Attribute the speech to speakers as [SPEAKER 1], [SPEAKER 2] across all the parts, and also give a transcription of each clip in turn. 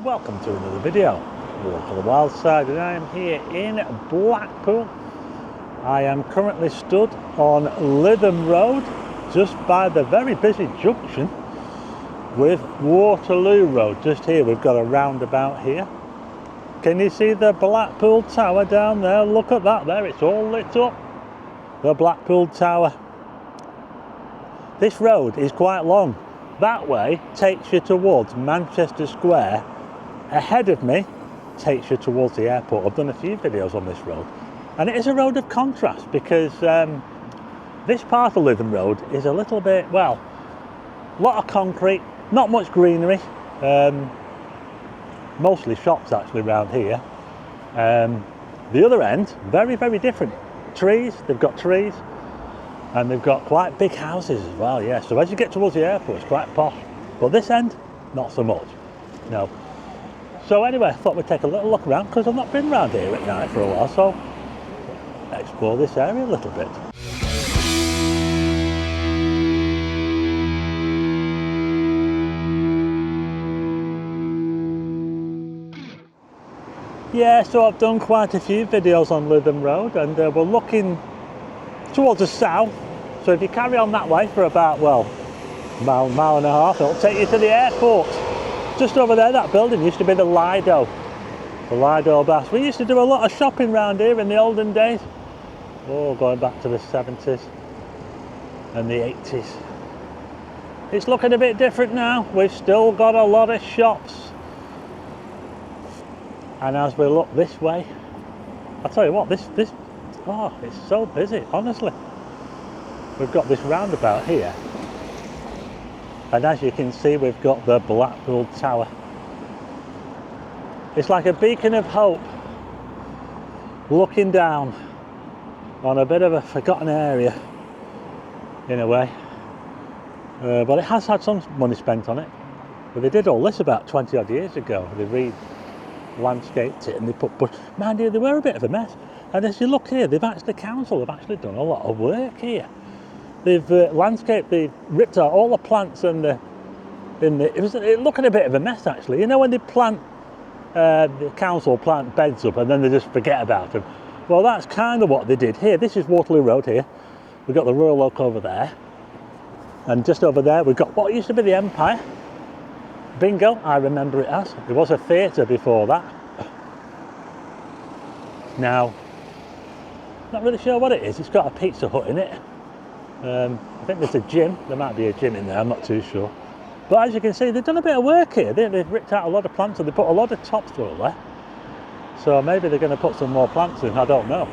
[SPEAKER 1] Welcome to another video. Walk on the Wild Side, and I am here in Blackpool. I am currently stood on Lytham Road, just by the very busy junction with Waterloo Road. Just here we've got a roundabout here. Can you see the Blackpool Tower down there? Look at that there, it's all lit up. The Blackpool Tower. This road is quite long. That way takes you towards Manchester Square. Ahead of me takes you towards the airport. I've done a few videos on this road, and it is a road of contrast because this part of Lytham Road is a little bit, well, a lot of concrete, not much greenery, mostly shops actually around here. The other end, very, very different. Trees, they've got trees, and they've got quite big houses as well, yeah. So as you get towards the airport, it's quite posh. But this end, not so much, no. So anyway, I thought we'd take a little look around because I've not been around here at night for a while, so explore this area a little bit. Yeah, so I've done quite a few videos on Lytham Road, and we're looking towards the south. So if you carry on that way for about, well, mile and a half, it'll take you to the airport. Just over there, that building used to be the Lido Baths. We used to do a lot of shopping around here in the olden days. Oh, going back to the 70s and the 80s. It's looking a bit different now. We've still got a lot of shops. And as we look this way, I'll tell you what, oh, it's so busy, honestly. We've got this roundabout here. And as you can see, we've got the Blackpool Tower. It's like a beacon of hope looking down on a bit of a forgotten area in a way. But it has had some money spent on it. But they did all this about 20 odd years ago. They re-landscaped it and they put, but mind you, they were a bit of a mess. And as you look here, the council have actually done a lot of work here. They've landscaped, they've ripped out all the plants and it looking a bit of a mess actually. You know when they plant, the council plant beds up and then they just forget about them. Well, that's kind of what they did here. This is Waterloo Road here. We've got the Royal Oak over there. And just over there, we've got what used to be the Empire. Bingo, I remember it as. There was a theatre before that. Now, not really sure what it is. It's got a Pizza Hut in it. I think there's a gym. There might be a gym in there, I'm not too sure. But as you can see, they've done a bit of work here. They've ripped out a lot of plants and they put a lot of topsoil there. So maybe they're going to put some more plants in, I don't know.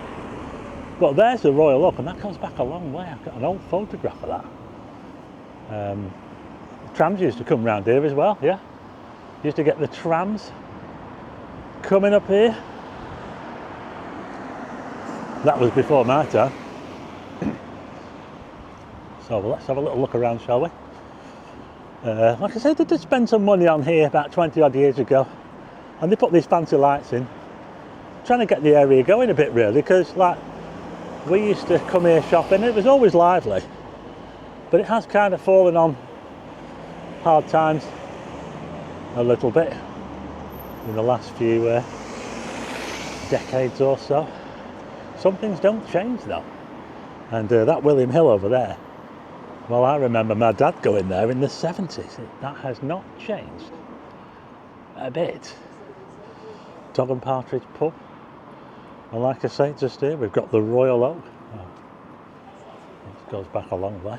[SPEAKER 1] But there's the Royal Oak, and that goes back a long way. I've got an old photograph of that. Trams used to come round here as well, yeah. Used to get the trams coming up here. That was before my time. So let's have a little look around, shall we? Like I said, they did spend some money on here about 20 odd years ago, and they put these fancy lights in, trying to get the area going a bit really, because like we used to come here shopping, it was always lively, but it has kind of fallen on hard times a little bit in the last few decades or so. Some things don't change though, and that William Hill over there, well, I remember my dad going there in the 70s. That has not changed a bit. Dog and Partridge pub, and like I say, just here we've got the Royal Oak. Oh, it goes back a long way.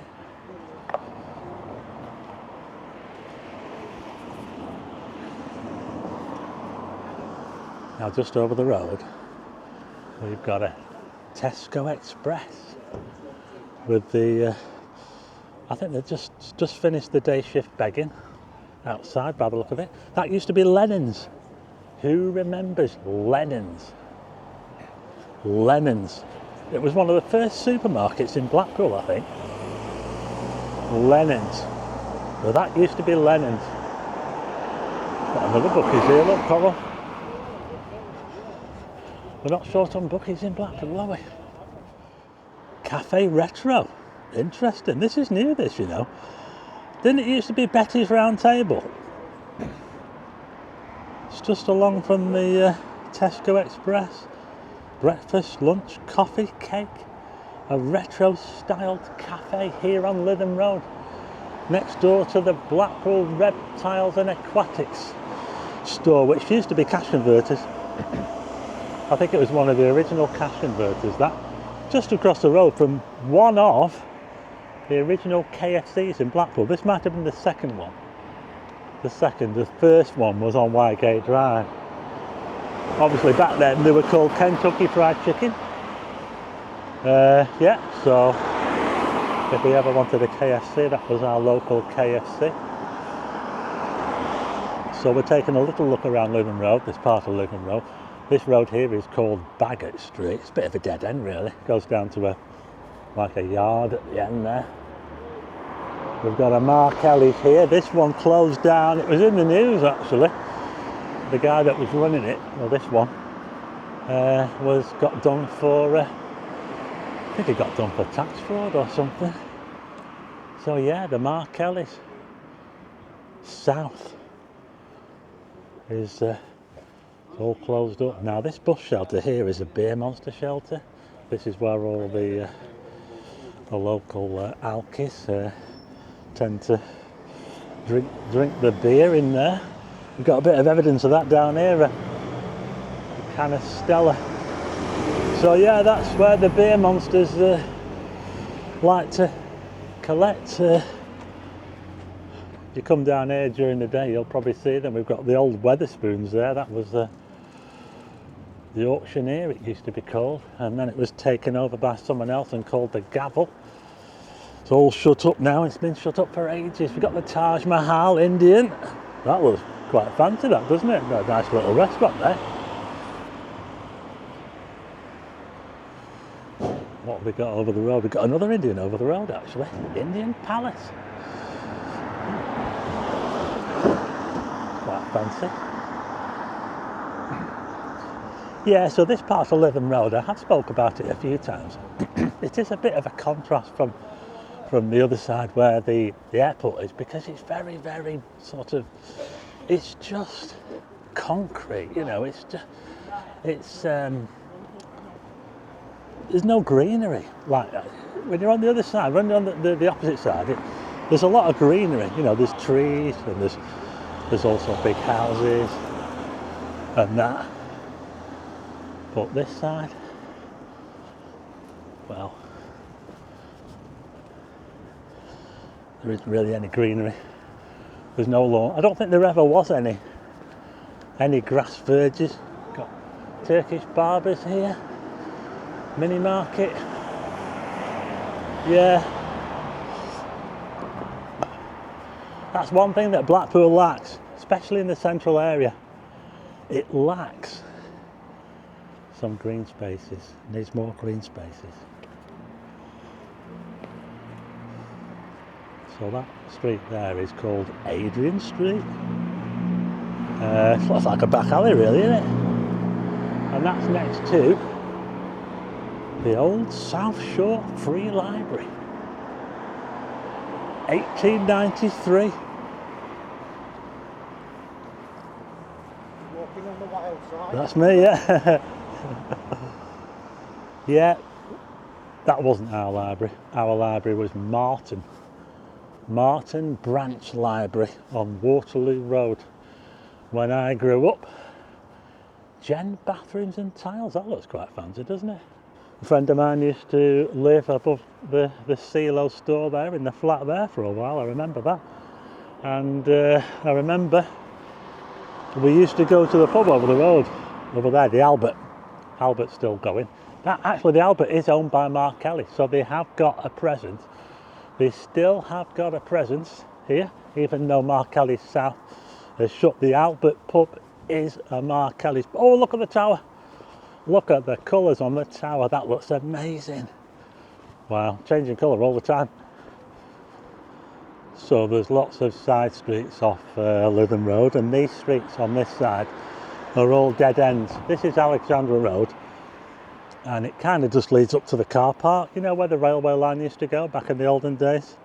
[SPEAKER 1] Now just over the road we've got a Tesco Express with the I think they've just finished the day shift begging outside by the look of it. That used to be Lennon's. Who remembers Lennon's? Lennon's. It was one of the first supermarkets in Blackpool, I think. Lennon's. Well, that used to be Lennon's. Got another bookies here, look, Coral. We're not short on bookies in Blackpool, are we? Cafe Retro. Interesting. This is new, this, you know. Didn't it used to be Betty's Round Table? It's just along from the Tesco Express. Breakfast, lunch, coffee, cake. A retro styled cafe here on Lytham Road. Next door to the Blackpool Reptiles and Aquatics store, which used to be cash converters. I think it was one of the original cash converters, that. Just across the road from one of the original KFCs in Blackpool. This might have been the second one. The first one was on Whitegate Drive. Obviously back then they were called Kentucky Fried Chicken. Yeah, so if we ever wanted a KFC, that was our local KFC. So we're taking a little look around Lytham Road, this part of Lytham Road. This road here is called Bagot Street. It's a bit of a dead end really. It goes down to like a yard at the end there. We've got a Mark Ellie's here. This one closed down. It was in the news actually. The guy that was running it, well this one, got done for, I think he got done for tax fraud or something. So yeah, the Mark Ellie's south is all closed up. Now this bus shelter here is a beer monster shelter. This is where all the local alkies tend to drink the beer in there. We've got a bit of evidence of that down here, the can of Stella. So yeah, that's where the beer monsters like to collect. You come down here during the day, you'll probably see them. We've got the old Weatherspoons there. That was the auctioneer, it used to be called, and then it was taken over by someone else and called the Gavel. It's all shut up now. It's been shut up for ages. We've got the Taj Mahal Indian. That looks quite fancy, that, doesn't it? Got a nice little restaurant there. What have we got over the road? We've got another Indian over the road actually. Indian Palace. Quite fancy. Yeah, so this part of Lytham Road, I have spoke about it a few times. It is a bit of a contrast from the other side where the airport is, because it's very, very sort of, it's just concrete, you know, there's no greenery like that. When you're on the other side, when you're on the opposite side, there's a lot of greenery, you know, there's trees and there's also big houses and that. But this side, well, there isn't really any greenery. There's no lawn. I don't think there ever was any grass verges. Got Turkish barbers here. Mini market. Yeah. That's one thing that Blackpool lacks, especially in the central area. It lacks some green spaces. It needs more green spaces. So that street there is called Adrian Street. It looks like a back alley really, isn't it? And that's next to the old South Shore Free Library. 1893.
[SPEAKER 2] Walking on the wild side.
[SPEAKER 1] That's me, yeah. Yeah, that wasn't our library. Our library was Martin Branch Library on Waterloo Road. When I grew up, Gen bathrooms and tiles. That looks quite fancy, doesn't it? A friend of mine used to live above the CeeLo store there in the flat there for a while. I remember that. And I remember we used to go to the pub over the road, over there, the Albert. Albert's still going. Actually, the Albert is owned by Mark Kelly, so they have got a presence. They still have got a presence here, even though Mark Kelly's South has shut. The Albert pub is a Mark Kelly's. Oh, look at the tower. Look at the colours on the tower. That looks amazing. Wow, changing colour all the time. So there's lots of side streets off Lytham Road, and these streets on this side are all dead ends. This is Alexandra Road, and it kind of just leads up to the car park, you know, where the railway line used to go back in the olden days.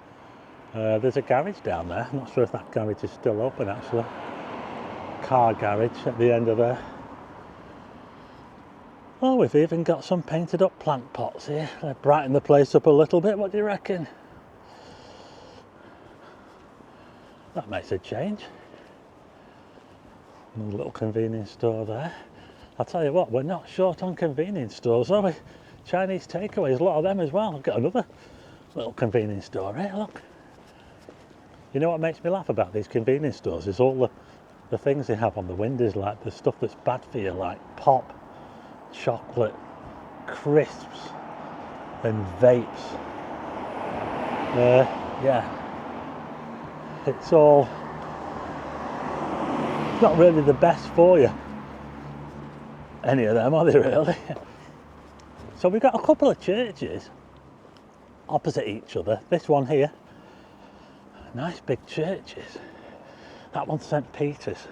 [SPEAKER 1] There's a garage down there. I'm not sure if that garage is still open actually. car garage at the end of there. Oh, we've even got some painted up plant pots here. They brighten the place up a little bit. What do you reckon? That makes a change. Another little convenience store there. I'll tell you what, we're not short on convenience stores, are we? Chinese takeaways, a lot of them as well. I've got another little convenience store here, look. You know what makes me laugh about these convenience stores is all the things they have on the windows, like the stuff that's bad for you, like pop, chocolate, crisps and vapes. Yeah, it's all not really the best for you, any of them, are they really? So we've got a couple of churches opposite each other. This one here, nice big churches. That one's St. Peter's,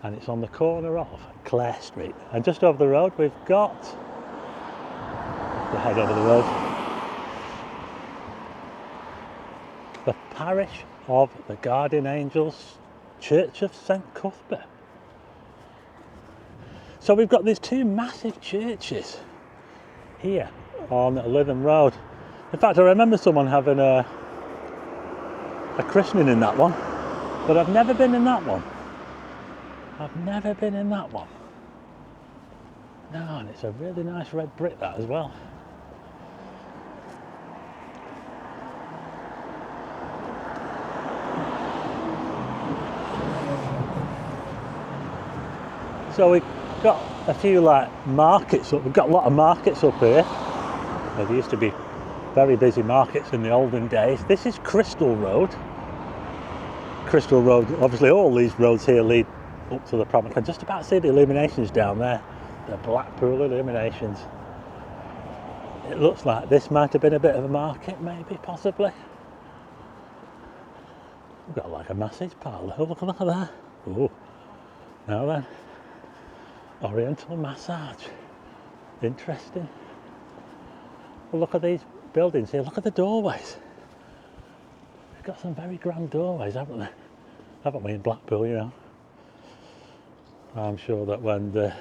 [SPEAKER 1] and it's on the corner of Clare Street. And just over the road we've got, the head over the road, the parish of the Guardian Angels Church of St. Cuthbert. So we've got these two massive churches here on Lytham Rd. In fact, I remember someone having a christening in that one, but I've never been in that one. I've never been in that one. No, and it's a really nice red brick, that as well. So we've got a few like markets up. We've got a lot of markets up here. There used to be very busy markets in the olden days. This is Crystal Road. Crystal Road, obviously all these roads here lead up to the promenade. I can just about see the illuminations down there. The Blackpool illuminations. It looks like this might have been a bit of a market, maybe, possibly. We've got like a massage parlour. Oh, look at that. Oh, now then. Oriental massage. Interesting. Well, look at these buildings here. Look at the doorways. We've got some very grand doorways, haven't they? Haven't we, in Blackpool, you know? I'm sure that when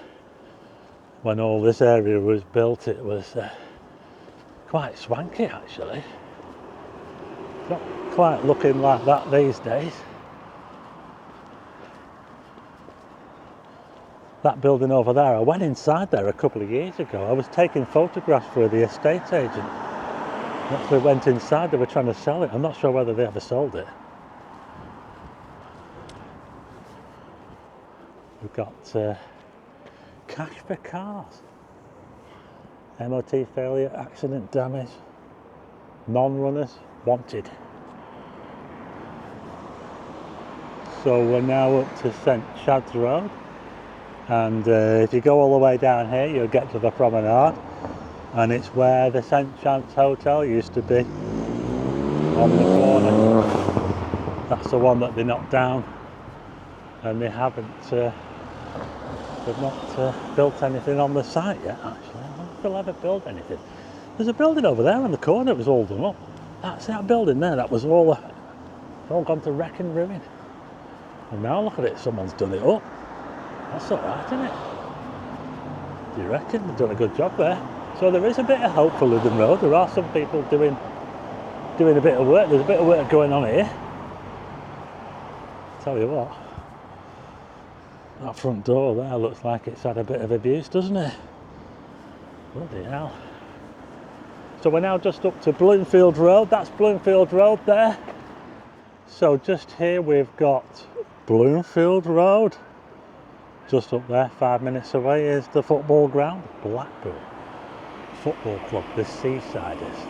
[SPEAKER 1] all this area was built, it was quite swanky, actually. Not quite looking like that these days. That building over there, I went inside there a couple of years ago. I was taking photographs for the estate agent. Actually went inside, they were trying to sell it. I'm not sure whether they ever sold it. We've got cash for cars. MOT failure, accident damage, non-runners, wanted. So we're now up to St. Chad's Road. And if you go all the way down here, you'll get to the promenade, and it's where the St. Chad's Hotel used to be, on the corner. That's the one that they knocked down, and they haven't they've not built anything on the site yet, actually. I wonder if they'll ever build anything. There's a building over there in the corner that was all done up. That's that building there, that was all gone to wreck and ruin. And now look at it, someone's done it up. That's alright, isn't it? Do you reckon? They've done a good job there. So there is a bit of hope for Lytham Road. There are some people doing a bit of work. There's a bit of work going on here. Tell you what, that front door there looks like it's had a bit of abuse, doesn't it? Bloody hell. So we're now just up to Bloomfield Road. That's Bloomfield Road there. So just here we've got Bloomfield Road. Just up there, 5 minutes away, is the football ground, Blackpool Football Club, the Seasiders.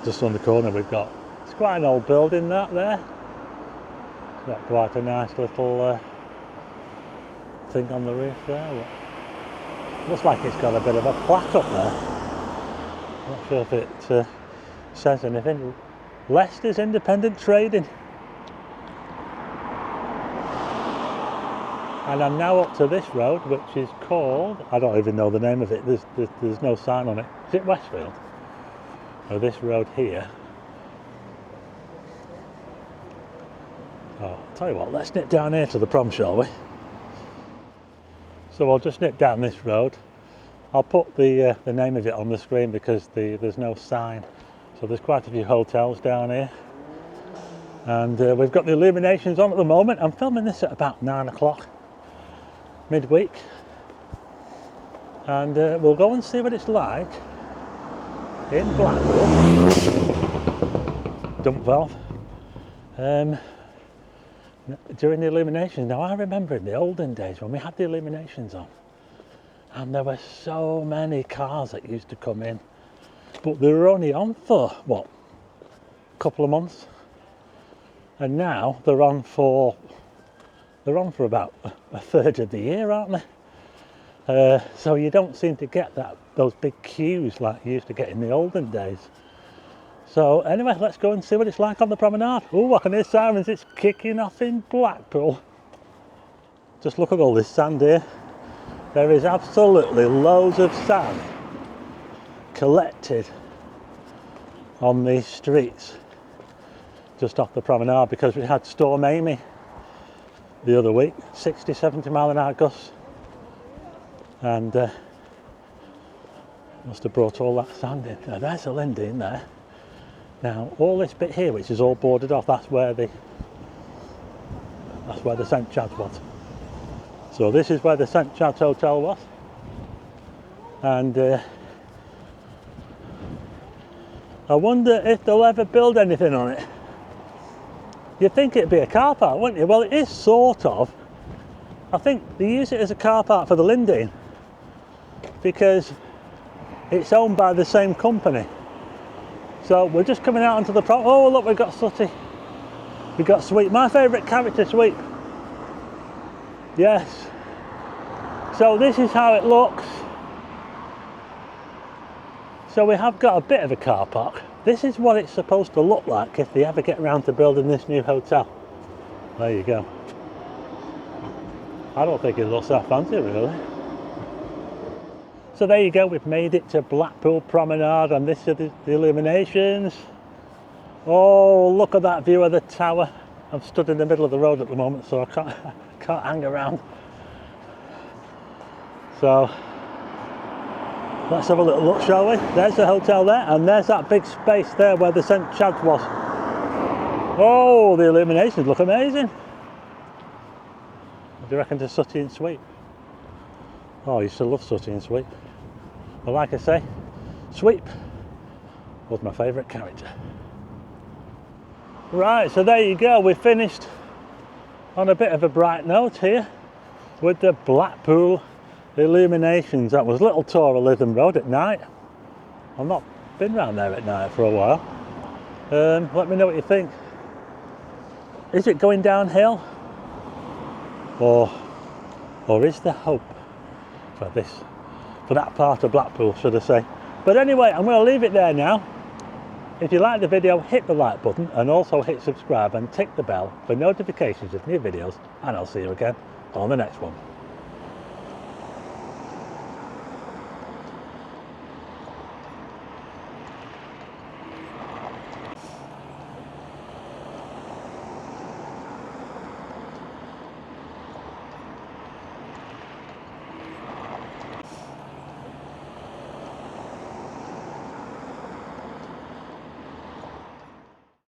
[SPEAKER 1] Just on the corner we've got, it's quite an old building that there. It's got quite a nice little thing on the roof there. Looks like it's got a bit of a plaque up there. Not sure if it says anything. Leicester's Independent Trading. And I'm now up to this road, which is called, I don't even know the name of it, there's no sign on it. Is it Westfield? Or this road here Oh, I'll tell you what, let's nip down here to the prom, shall we? So I'll just nip down this road. I'll put the name of it on the screen because there's no sign. So there's quite a few hotels down here. And we've got the illuminations on at the moment. I'm filming this at about 9 o'clock, midweek. And we'll go and see what it's like in Blackpool. Dump valve. During the illuminations. Now I remember in the olden days when we had the illuminations on, and there were so many cars that used to come in, but they were only on for what, a couple of months, and now they're on for about a third of the year, aren't they? So you don't seem to get those big queues like you used to get in the olden days. So anyway, let's go and see what it's like on the promenade. Oh, I can hear sirens, it's kicking off in Blackpool. Just look at all this sand here. There is absolutely loads of sand collected on these streets just off the promenade because we had Storm Amy the other week, 60, 70 mile an hour gusts, and must have brought all that sand in. Now there's a Lindy in there. Now all this bit here, which is all boarded off, that's where the St Chad's was. So this is where the St Chad's Hotel was, and I wonder if they'll ever build anything on it. You'd think it'd be a car park, wouldn't you? Well, it is sort of. I think they use it as a car park for the Lindy because it's owned by the same company. So we're just coming out onto the prom. Oh look, we've got Sooty. We've got Sweep, my favourite character, Sweep. Yes. So this is how it looks. So we have got a bit of a car park. This is what it's supposed to look like if they ever get around to building this new hotel. There you go. I don't think it looks that fancy really. So there you go, we've made it to Blackpool Promenade, and this is the illuminations. Oh, look at that view of the tower. I'm stood in the middle of the road at the moment, so I can't hang around. So let's have a little look, shall we? There's the hotel there, and there's that big space there where the St Chad's was. Oh, the illuminations look amazing. What do you reckon to Sooty and Sweep? Oh, I used to love Sooty and Sweep. But like I say, Sweep was my favourite character. Right, so there you go. We finished on a bit of a bright note here with the Blackpool illuminations. That was a little tour of Lytham Rd at night. I've not been round there at night for a while. Let me know what you think. Is it going downhill? Or is there hope for that part of Blackpool, should I say? But anyway, I'm going to leave it there now. If you like the video, hit the like button and also hit subscribe and tick the bell for notifications of new videos, and I'll see you again on the next one.